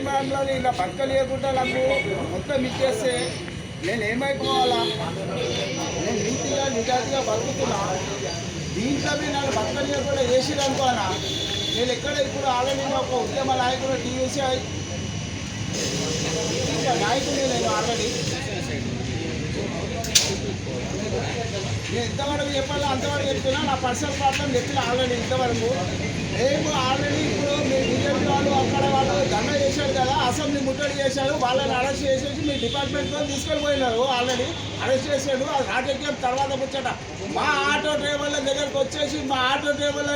ఉద్యమంలో ఇలా బతకలేకుండా నాకు మొత్తం ఇచ్చేస్తే నేను ఏమైపోవాలా? నేను నీతిగా నిజాతిగా బతుకుతున్నా, దీంట్లో నన్ను బతకలేకుండా చేసిరు అనుకోనా? నేను ఎక్కడ ఇప్పుడు ఆల్రెడీ ఒక ఉద్యమ నాయకుడు టీయూసీఐ నాయకుడిని నేను ఆల్రెడీ. నేను ఎంతవరకు చెప్పాలో అంతవరకు చెప్తున్నా. నా పర్సనల్ ప్రాబ్లం చెప్పిన ఆల్రెడీ ఇంతవరకు. రేపు ఆల్రెడీ ఇప్పుడు మీ బీజేపీ వాళ్ళు అక్కడ వాళ్ళు దండ చేశారు కదా, అసెంబ్లీ ముట్టడి చేశారు, వాళ్ళని అరెస్ట్ చేసేసి మీ డిపార్ట్మెంట్తో తీసుకొని పోయినారు. ఆల్రెడీ అరెస్ట్ చేశాడు. అది రాజకీయం తర్వాత ముచ్చట. మా ఆటో డ్రైవర్ల దగ్గరకు వచ్చేసి మా ఆటో డ్రైవర్ల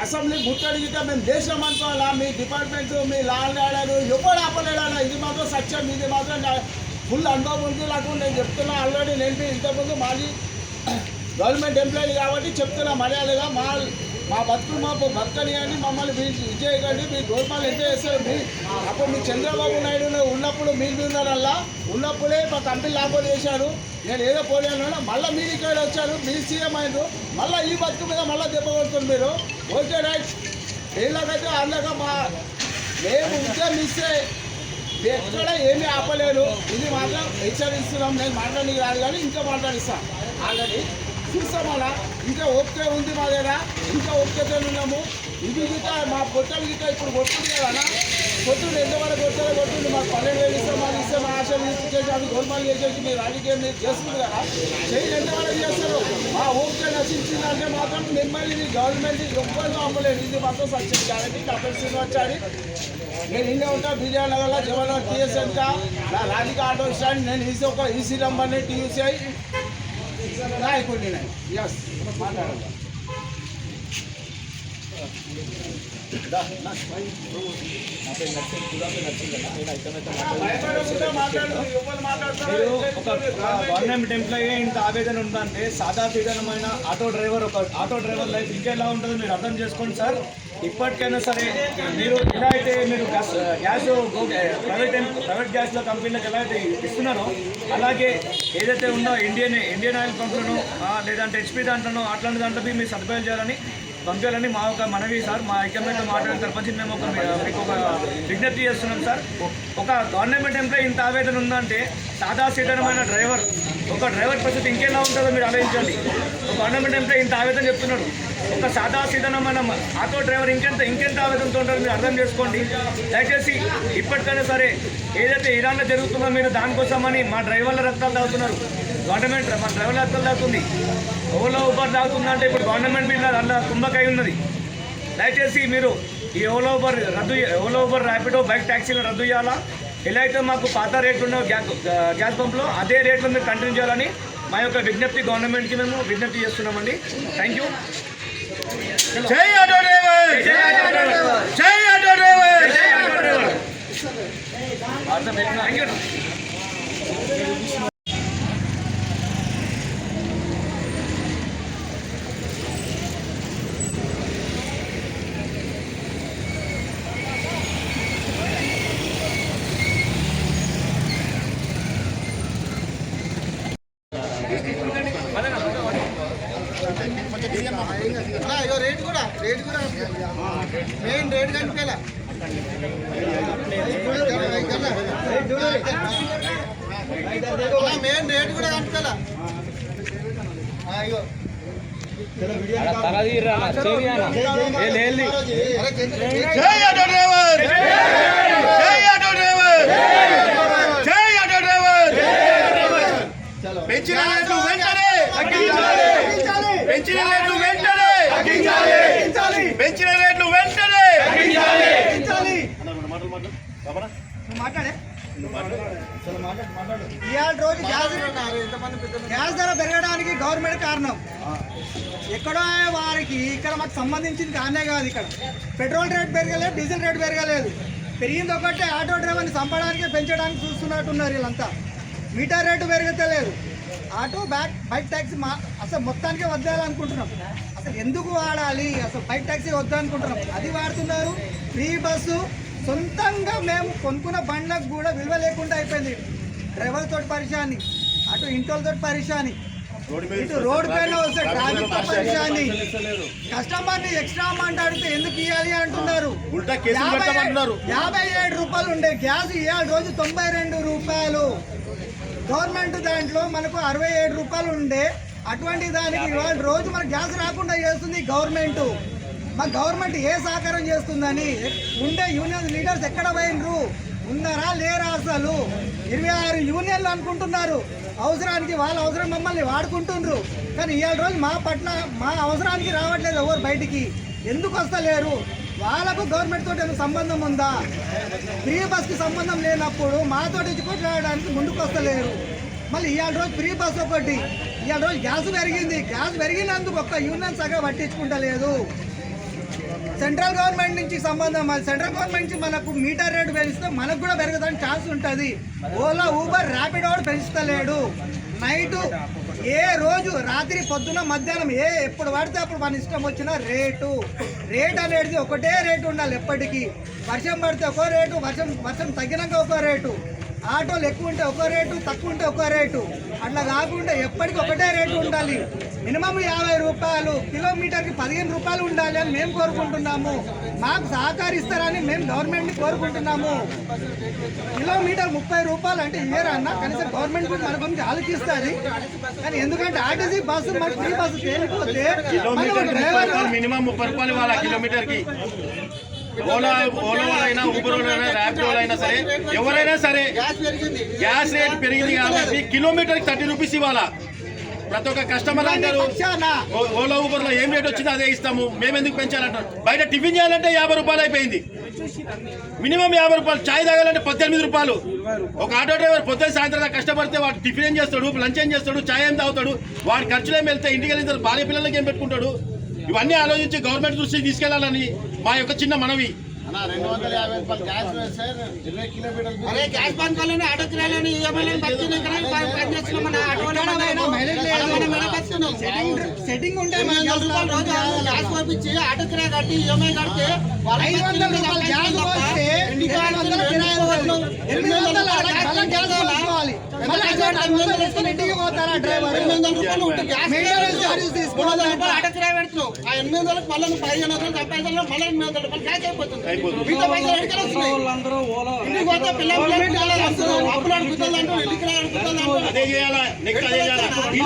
అసెంబ్లీ ముట్టడి గిట్ట మేము దేశం అనుకోవాలా? మీ డిపార్ట్మెంట్ మీ లా అండ్ ఆర్డర్ ఎప్పుడు ఆపలేడా? ఇది మాత్రం సత్యం, ఇది మాత్రం ఫుల్ అనుభవం ఉంది నాకు. నేను చెప్తున్నా ఆల్రెడీ. నేను ఇంతకుముందు మాది గవర్నమెంట్ ఎంప్లాయీ కాబట్టి చెప్తున్నా మర్యాదగా మా బతుకు మా బతకని అని మమ్మల్ని విజయకండి. మీ గవర్నమెంట్ ఎంత చేస్తారు? అప్పుడు మీ చంద్రబాబు నాయుడు ఉన్నప్పుడు మీరు ఉన్నప్పుడే మా కంపెనీ లాభం చేశారు. నేను ఏదో పోలేను. మళ్ళీ మీరు ఇక్కడ వచ్చారు, మీరు సీఎం అయ్యారు. మళ్ళీ ఈ బతుకు మీద మళ్ళీ దెబ్బ కొడుతుంది మీరు. Okay right. వీళ్ళకైతే అందులో మేము ఉద్యమిస్తే ఎక్కడ ఏమీ ఆపలేరు. ఇది మాత్రం హెచ్చరిస్తున్నాం. నేను మాట్లాడి రాదు కానీ ఇంకా మాట్లాడిస్తాను. ఆల్రెడీ చూస్తామన్నా ఇంకా ఓకే ఉంది మా దగ్గర, ఇంకా ఓకేతో ఉన్నాము. ఇది గిట్ట మా పొట్టలు గిట్ట ఇప్పుడు కొట్టుంది కదా, కొట్టుండి ఎంతవరకు కొట్టుంది. మాకు 12,000 ఇస్తాం, మాకు ఇస్తే మా ఆశలు చేసి అవి గోల్మాలు చేసేసి మీరు రాజకీయం మీరు చేస్తుంది కదా, చేయి ఎంతవరకు చేస్తారు? మా ఓకే నశించిందంటే మాత్రం మిమ్మల్ని గవర్నమెంట్ ఎవ్వరు అమ్మలేదు. ఇది మాత్రం సత్యం గ్యారెంటీ. డబ్బులు శ్రీనివాచారి నేను ఇన్నే ఉంటా విజయనగర్లో జవహర్ టీఎస్ఎన్ నా రాజకీయ ఆటో స్టాండ్. నేను ఈసీ నంబర్ని టీయూసీఐ నాయకుడిని. ఎస్ మాట్లాడాలి. మీరు ఒక గవర్నమెంట్ ఎంప్లాయీ ఇంత ఆవేదన ఉందంటే సాధారణమైన ఆటో డ్రైవర్ లైఫ్ ఇంకెలా ఉంటుందో మీరు అర్థం చేసుకోండి సార్. ఇప్పటికైనా సరే మీరు ఎలా అయితే మీరు గ్యాస్ ప్రైవేట్ గ్యాస్లో కంపెనీలకు ఎలా అయితే ఇస్తున్నారో అలాగే ఏదైతే ఉందో ఇండియన్ ఆయిల్ పంపులను లేదంటే హెచ్పీ దాంట్లోనో అట్లాంటి దాంట్లో మీరు సదుపాయాలు చేయాలని పంపాలని మా ఒక మనవి సార్. మా ఐక్యమైన మాట్లాడిన తరపున మేము మీకు ఒక విజ్ఞప్తి చేస్తున్నాం సార్. ఒక గవర్నమెంట్ ఎంప్లాయీ ఇంత ఆవేదన ఉందంటే సాధారణమైన ఒక డ్రైవర్ పరిస్థితి ఇంకెలా ఉంటుందో మీరు ఆలోచించండి. ఒక గవర్నమెంట్ ఎంప్లాయీ ఇంత ఆవేదన చెప్తున్నాడు, ఒక సాధారణమైన ఆటో డ్రైవర్ ఇంకెంత ఆవేదనతో ఉంటారో మీరు అర్థం చేసుకోండి. దయచేసి ఇప్పటికైనా సరే ఏదైతే ఇరాన్లో జరుగుతుందో మీరు దానికోసమని మా డ్రైవర్ల రక్తాలు తాగుతున్నారు. గవర్నమెంట్ మా డ్రైవర్ల రక్తాలు తాగుతుంది. ఓలా ఊబర్ తాగుతుందంటే ఇప్పుడు గవర్నమెంట్ మీద అలా కుంభకై ఉన్నది. దయచేసి మీరు ఈ ఓలా ఊబర్ ర్యాపిడో బైక్ ట్యాక్సీలను రద్దు చేయాలా? ఎలా అయితే మాకు పాత రేట్లు ఉన్న గ్యాస్ పంప్లో అదే రేట్లు మీరు కంటిన్యూ చేయాలని మా యొక్క విజ్ఞప్తి గవర్నమెంట్కి మేము విజ్ఞప్తి చేస్తున్నామండి. Thank you. జై ఆటో డ్రైవర్, జై ఆటో డ్రైవర్, జై ఆటో డ్రైవర్, జై auto driver. Thank you. Rate కూడా మెయిన్ రేట్ కనిపించాలా? మెయిన్ రేట్ కూడా కనిపించాలా? జై ఆటో డ్రైవర్, జై ఆటో డ్రైవర్, జై ఆటో డ్రైవర్. పెంచిన రేట్లు వెంటనే తగ్గించాలి, పెంచిన రేట్లు వెంటనే తగ్గించాలి, పెంచిన రేట్లు వెంటనే తగ్గించాలి. ఇవాళ రోజు గ్యాస్ ధర పెరగడానికి గవర్నమెంట్ కారణం. ఎక్కడో వారికి ఇక్కడ మాకు సంబంధించింది కానే కాదు. ఇక్కడ పెట్రోల్ రేట్ పెరగలేదు, డీజిల్ రేట్ పెరగలేదు. పెరిగింది ఒకటే ఆటో డ్రైవర్ని చంపడానికి పెంచడానికి చూస్తున్నట్టున్నారు వీళ్ళంతా. మీటర్ రేటు పెరగలేదు. ఆటో బైక్ ట్యాక్సీ అసలు మొత్తానికే వద్దాలనుకుంటున్నాం. అసలు ఎందుకు వాడాలి? అసలు బైక్ ట్యాక్సీ వద్దనుకుంటున్నాం. అది వాడుతున్నారు. ఫ్రీ బస్సు సొంతంగా మేము కొనుక్కున్న బండ్లకు కూడా విలువ లేకుండా అయిపోయింది. డ్రైవర్లతో పరిశాని, అటు ఇంటోళ్ళతో పరిశాని. ఇటు రోడ్ పైన వస్తే ట్రాఫిక్ పరిశాని, కస్టమర్ని ఎక్స్ట్రా అమౌంట్ అడిగితే ఎందుకు ఇవ్వాలి అంటున్నారు. 57 రూపాయలు ఉండే గ్యాస్ ఇవాళ రోజు 92 రూపాయలు. గవర్నమెంట్ దాంట్లో మనకు 67 రూపాయలు ఉండే, అటువంటి దానికి ఇవాళ రోజు మనకు గ్యాస్ రాకుండా చేస్తుంది గవర్నమెంట్. మా గవర్నమెంట్ ఏ సహకారం చేస్తుందని ఉండే యూనియన్ లీడర్స్ ఎక్కడ పోయినరు, ఉన్నారా లేరా? అసలు 26 యూనియన్లు అనుకుంటున్నారు అవసరానికి, వాళ్ళ అవసరం మమ్మల్ని వాడుకుంటున్నారు. కానీ ఇవాళ రోజు మా పట్ల మా అవసరానికి రావట్లేదు ఎవరు బయటికి. ఎందుకు వస్తలేరు? వాళ్ళకు గవర్నమెంట్ తోటి ఏమైనా సంబంధం ఉందా? ఫ్రీ బస్కి సంబంధం లేనప్పుడు మాతోటి కొట్లాడడానికి ముందుకు వస్తలేరు. మళ్ళీ ఇవాళ రోజు ఫ్రీ బస్ ఒకటి, ఇవాళ రోజు గ్యాస్ పెరిగింది. గ్యాస్ పెరిగినందుకు ఒక్క యూనియన్ సగా పట్టించుకుంటలేదు. సెంట్రల్ గవర్నమెంట్ నుంచి సంబంధం, అది సెంట్రల్ గవర్నమెంట్ నుంచి మనకు మీటర్ రేటు పెంచితే మనకు కూడా పెరగడానికి ఛాన్స్ ఉంటుంది. ఓలా, ఊబర్, ర్యాపిడ్ కూడా పెంచుతలేడు. నైటు ఏ రోజు రాత్రి పొద్దున మధ్యాహ్నం ఎప్పుడు పడితే అప్పుడు మన ఇష్టం వచ్చిన రేటు అనేది ఒకటే రేటు ఉండాలి ఎప్పటికీ. వర్షం పడితే ఒక రేటు, వర్షం తగ్గినాక ఒక రేటు, ఆటోలు ఎక్కువ ఉంటే ఒక రేటు, తక్కువ ఉంటే ఒక రేటు, అట్లా కాకుండా ఎప్పటికీ ఒకటే రేటు ఉండాలి. మినిమం 50 రూపాయలు, కిలోమీటర్కి 15 రూపాయలు ఉండాలి అని మేము కోరుకుంటున్నాము. మాకు సహకరిస్తారని మేము గవర్నమెంట్ని కోరుకుంటున్నాము. కిలోమీటర్ 30 రూపాయలు అంటే ఇయ్యరన్నా, కనీసం గవర్నమెంట్ కూడా మన గురించి ఆలోచిస్తుంది. కానీ ఎందుకంటే ఆర్టీసీ బస్సు మరి ఫ్రీ బస్సు తేలిపోతే మినిమం 30 రూపాయలు వాళ్ళ కిలోమీటర్కి. ఓలా వాళ్ళైనా, ఊబర్ వాళ్ళైనా, ర్యాపిడో అయినా సరే, ఎవరైనా సరే గ్యాస్ రేట్ పెరిగింది కాబట్టి కిలోమీటర్కి 30 రూపీస్ ఇవ్వాలా. ప్రతి ఒక్క కస్టమర్ అంటారు ఓలా ఊబర్లో ఏం రేట్ వచ్చిందో అదే ఇస్తాము, మేము ఎందుకు పెంచాలంటారు. బయట టిఫిన్ చేయాలంటే 50 రూపాయలు అయిపోయింది, మినిమం 50 రూపాయలు. ఛాయ్ తాగాలంటే 18 రూపాయలు. ఒక ఆటో డ్రైవర్ పొద్దున్న సాయంత్రం కష్టపడితే వాడు టిఫిన్ ఏం చేస్తాడు, లంచ్ ఏం చేస్తాడు, ఛాయ్ ఏం తాగుతాడు, వాడి ఖర్చులు ఏం వెళ్తే ఇంటికి వెళ్ళిన భార్య పిల్లలకి ఏం పెట్టుకుంటాడు. ఇవన్నీ ఆలోచించి గవర్నమెంట్ దృష్టికి తీసుకెళ్లాలని మా యొక్క చిన్న మనవి. 250 రూపాయలు గ్యాస్ సార్, 20 కిలోమీటర్లు. అరే గ్యాస్ బంక్ వల్లనే ఆటో కిరాయిలని ఈఎంఐలను బతికినాయి కదా, పనిచేస్తున్నాం మన ఆటోలో సెట్టింగ్ ఉంటే 800 రూపాయలు రోజు గ్యాస్ పంపించి ఆటో కిరాయి కట్టి ఈఎంఐ కడితే 500 రూపాయలు గ్యాస్ పోస్తే 800 కిరాయి పోతున్నాం. 800 అలా గ్యాస్ పోసుకోవాలి. మళ్ళీ 500 వేసుకొని ఇంటికి పోతారా డ్రైవర్? 800 రూపాయలు ఉంటే గ్యాస్ మెయింటెనెన్స్ చార్జెస్ తీసుకోవాలి. 300 రూపాయలు ఆటో కిరాయి పెడుతున్నావు. ఆ 800లకు మళ్ళీ 1500 సంపాదించాలో మళ్ళీ 800 రూపాయలు గ్యాస్ అయిపోతుంది. మిగతా పైసలు ఎక్కడ వస్తున్నాయి? ఇంటికి పోతే పిల్లలు అప్పులు అడుగుతుంది అంటూ ఇంటికి కిరాయి అడుగుతుంది అంటూ అదే చేయాలా, నెక్స్ట్ అదే చేయాలా. 2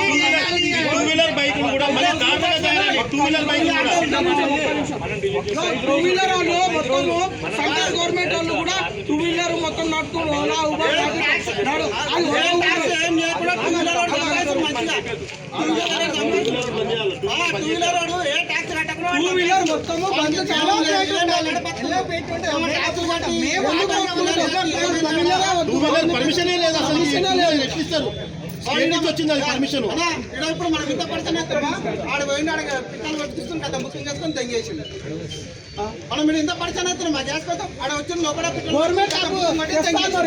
వీలర్ బైకులు కూడా మళ్ళీ దారుణంగా చేయాలి. 2 వీలర్ బైకులు కూడా 2 వీలర్ వాళ్ళు మొత్తం సెంట్రల్ గవర్నమెంట్ వాళ్ళు కూడా 2 వీలర్ మొత్తం నడుపుతున్నారు. ఓలా, ఊబర్, ఏం చేయకుండా 2 వీలర్ వాడు సంపాదించు మంచిగా. 2 వీలర్ వాడు ఏ ట్యాక్స్ కట్టకుండా 2 వీలర్ మొత్తము బంద్ చాలా పర్మిషన్ లేదు అసలు. ఎట్లిస్తారు? స్టేట్ నుంచి వచ్చింది అది పర్మిషన్. ఇప్పుడు మనం ఇంత పర్సన్ ఎత్తామా ఆడ పోయిన ఆడ పిక్కలు కొట్టుకుని కదా బుకింగ్ చేసుకొని తెంగేసింది. మనం మీరు ఇంత పర్సన్ ఎత్తున్నాం మా గ్యాస్ కోసం ఆడ వచ్చిన లోపల గవర్నమెంట్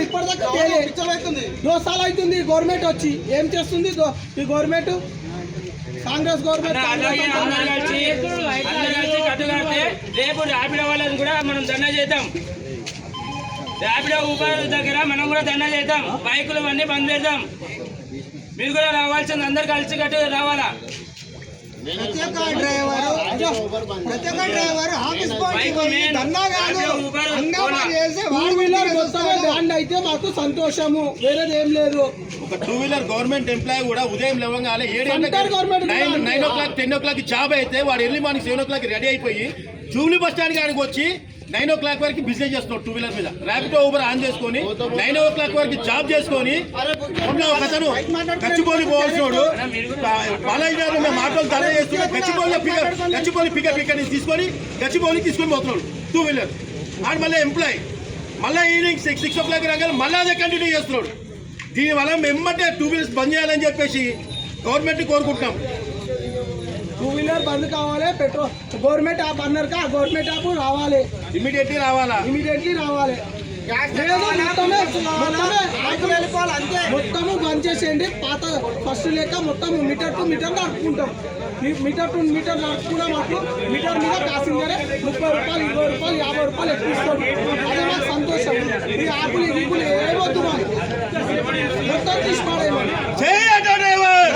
ఇప్పటిదాకా పిచ్చలు అవుతుంది. 2 సార్లు అవుతుంది గవర్నమెంట్ వచ్చి. ఏం చేస్తుంది ఈ గవర్నమెంట్? కాంగ్రెస్ గవర్నమెంట్ రేపు ర్యాపిడో వాళ్ళని కూడా మనం ధర్నా చేద్దాం. ర్యాపిడో ఊబర్ దగ్గర మనం కూడా ధర్నా చేద్దాం. బైకులు అన్నీ బంద్ చేద్దాం. మీరు కూడా రావాల్సింది, అందరు కలిసి కట్టుగా రావాలా. ప్రతి ఒక్క డ్రైవర్ ఆఫీస్ ధర్నా కాదు, హంగామా చేసి 2 వీలర్ మొత్తమే బ్యాండ్ అయితే మాకు సంతోషము, వేరేది ఏం లేదు. ఒక 2 వీలర్ గవర్నమెంట్ ఎంప్లాయీ కూడా ఉదయం లేవగానే 7 central government 9 o'clock 10 o'clock job అయితే వాడు ఎర్లీ మార్నింగ్ 7 o'clock రెడీ అయిపోయి జూబ్లీ బస్ స్టాండ్ కాడికి వచ్చి 9 o'clock వరకు బిజినెస్ చేస్తున్నాడు 2 వీలర్ మీద. ర్యాపిడో ఊబర్ ఆన్ చేసుకొని 9 o'clock వరకు జాబ్ చేసుకొని ఒకతను గచ్చిబౌలి పోవాల్సినోడు బాలాజీ గారు మేము ఆటోలు ధర చేస్తున్నా గచ్చిబౌలి పికప్ ఇక్కడ తీసుకొని గచ్చిబౌలి తీసుకొని పోతున్నాడు 2 వీలర్. ఆడు మళ్ళీ ఎంప్లాయ్ మళ్ళీ ఈవినింగ్ 6 o'clock రాగానే మళ్ళీ అదే కంటిన్యూ చేస్తున్నాడు. దీనివల్ల వెంబటే 2 వీలర్స్ బంద్ చేయాలని చెప్పేసి గవర్నమెంట్ కోరుకుంటున్నాం. 2 వీలర్ బంద్ కావాలి. పెట్రోల్ గవర్నమెంట్ యాప్ అన్నారు, ఆ గవర్నమెంట్ యాప్ రావాలి, ఇమీడియట్లీ రావాలా. మొత్తము బంద్ చేసేయండి. పాత ఫస్ట్ లెక్క మొత్తం మీటర్ టు మీటర్ నడుపుకుంటాం. మీటర్ టు మీటర్ నడుపుకున్నా మాకు మీటర్ మీద ప్యాసింజరే 30 రూపాయలు, 20 రూపాయలు, 50 రూపాయలు ఎక్కువ ఇస్తాం. అదే మాకు సంతోషం. ఈ ఆపులు గీపులు ఏమొద్దు మాకు, మొత్తం తీసుకోవాలి. జై ఆటో డ్రైవర్.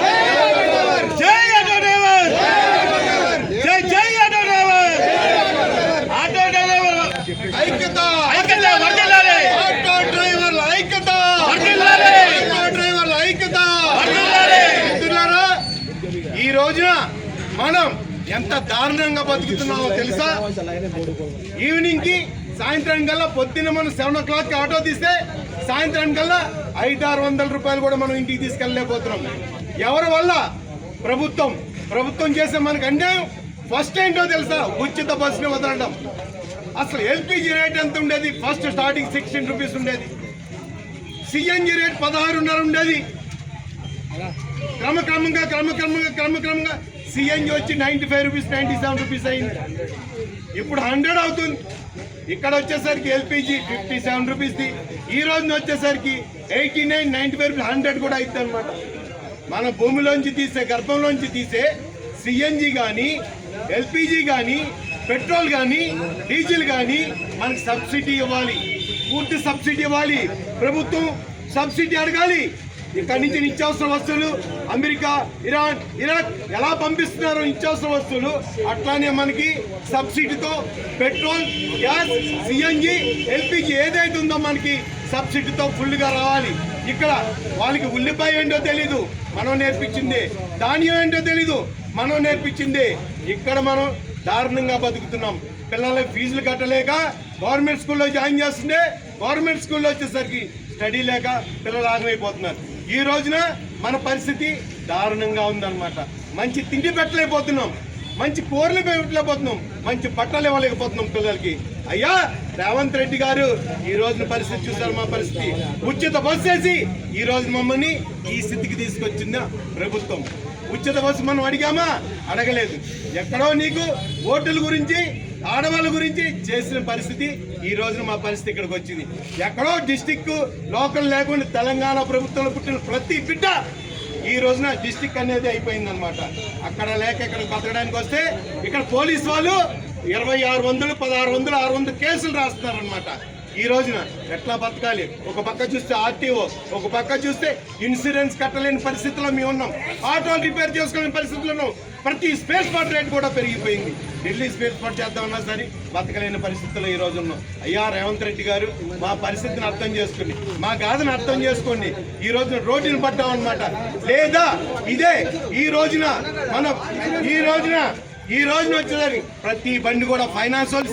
ఎంత దారుణంగా బతుకుతున్నామో తెలుసా? ఈవినింగ్ కి సాయంత్రం కల్లా పొద్దున్న మనం 7 o'clock ఆటో తీస్తే సాయంత్రం కల్లా 500-600 రూపాయలు కూడా మనం ఇంటికి తీసుకెళ్ళలేకపోతున్నాం. ఎవరి వల్ల? ప్రభుత్వం చేసే మనకు అన్యాయం ఫస్ట్ ఏంటో తెలుసా? ఉచిత బస్సుని వదలడం. అసలు ఎల్పిజి రేట్ ఎంత ఉండేది? ఫస్ట్ స్టార్టింగ్ 16 రూపీస్ ఉండేది. సిఎన్జి రేట్ 16.5 ఉండేది. క్రమక్రమంగా సిఎన్జి వచ్చి 95 రూపీస్ 97 రూపీస్ అయింది. ఇప్పుడు 100 అవుతుంది. ఇక్కడ వచ్చేసరికి ఎల్పిజి 57 రూపీస్ది. ఈ రోజున వచ్చేసరికి 89, 95 రూపీస్ 100 కూడా అవుతుంది అనమాట. మన భూమిలోంచి తీసే గర్భంలోంచి తీసే సిఎన్జి కానీ ఎల్పిజి కానీ పెట్రోల్ కానీ డీజిల్ కానీ మనకి సబ్సిడీ ఇవ్వాలి, పూర్తి సబ్సిడీ ఇవ్వాలి. ప్రభుత్వం సబ్సిడీ అడగాలి. ఇక్కడి నుంచి నిత్యావసర వస్తువులు అమెరికా, ఇరాన్, ఇరాక్ ఎలా పంపిస్తున్నారో నిత్యావసర వస్తువులు అట్లానే మనకి సబ్సిడీతో పెట్రోల్, గ్యాస్, సిఎన్జి, ఎల్పిజి ఏదైతే ఉందో మనకి సబ్సిడీతో ఫుల్గా రావాలి. ఇక్కడ వాళ్ళకి ఉల్లిపాయ ఏంటో తెలీదు, మనం నేర్పించిందే. ధాన్యం ఏంటో తెలీదు, మనం నేర్పించిందే. ఇక్కడ మనం దారుణంగా బతుకుతున్నాం. పిల్లలకి ఫీజులు కట్టలేక గవర్నమెంట్ స్కూల్లో జాయిన్ చేస్తుంటే గవర్నమెంట్ స్కూల్లో వచ్చేసరికి స్టడీ లేక పిల్లలు ఆగమైపోతున్నారు. ఈ రోజున మన పరిస్థితి దారుణంగా ఉందన్నమాట. మంచి తిండి పెట్టలేకపోతున్నాం, మంచి కూరలు పెట్టలేకపోతున్నాం, మంచి బట్టలు ఇవ్వలేకపోతున్నాం పిల్లలకి. అయ్యా రేవంత్ రెడ్డి గారు ఈ రోజున పరిస్థితి చూసారు. మా పరిస్థితి ఉచిత బస్సు వేసి ఈ రోజు మమ్మల్ని ఈ స్థితికి తీసుకొచ్చింది ప్రభుత్వం. ఉచిత బస్సు మనం అడిగామా? అడగలేదు. ఎక్కడో నీకు ఓటుల గురించి, ఆడవాళ్ళ గురించి చేసిన పరిస్థితి ఈ రోజున మా పరిస్థితి ఇక్కడికి వచ్చింది. ఎక్కడో డిస్టిక్ లోకల్ లేకుండా తెలంగాణ ప్రభుత్వంలో పుట్టిన ప్రతి బిడ్డ ఈ రోజున డిస్టిక్ అనేది అయిపోయిందనమాట. అక్కడ లేక ఇక్కడ బతకడానికి వస్తే ఇక్కడ పోలీసు వాళ్ళు 2600, 1600, 600 కేసులు రాస్తున్నారనమాట. ఈ రోజున ఎట్లా బతకాలి? ఒక పక్క చూస్తే ఆర్టీఓ, ఒక పక్క చూస్తే ఇన్సూరెన్స్ కట్టలేని పరిస్థితుల్లో మేము ఉన్నాం. ఆటోలు రిపేర్ చేసుకోలేని పరిస్థితుల్లో ఉన్నాం. ప్రతి స్పేస్ పార్ట్ రేట్ కూడా పెరిగిపోయింది. ఢిల్లీ స్పేస్ పార్ట్ చేద్దామన్నా సరే బతకలేని పరిస్థితుల్లో ఈ రోజు ఉన్నాం. అయ్యా రేవంత్ రెడ్డి గారు మా పరిస్థితిని అర్థం చేసుకోండి, మా గాథను అర్థం చేసుకోండి. ఈ రోజున రోడ్డుని పడ్డామన్నమాట. లేదా ఇదే ఈ రోజున వచ్చేసరికి ప్రతి బండి కూడా ఫైనాన్స్ వాళ్ళు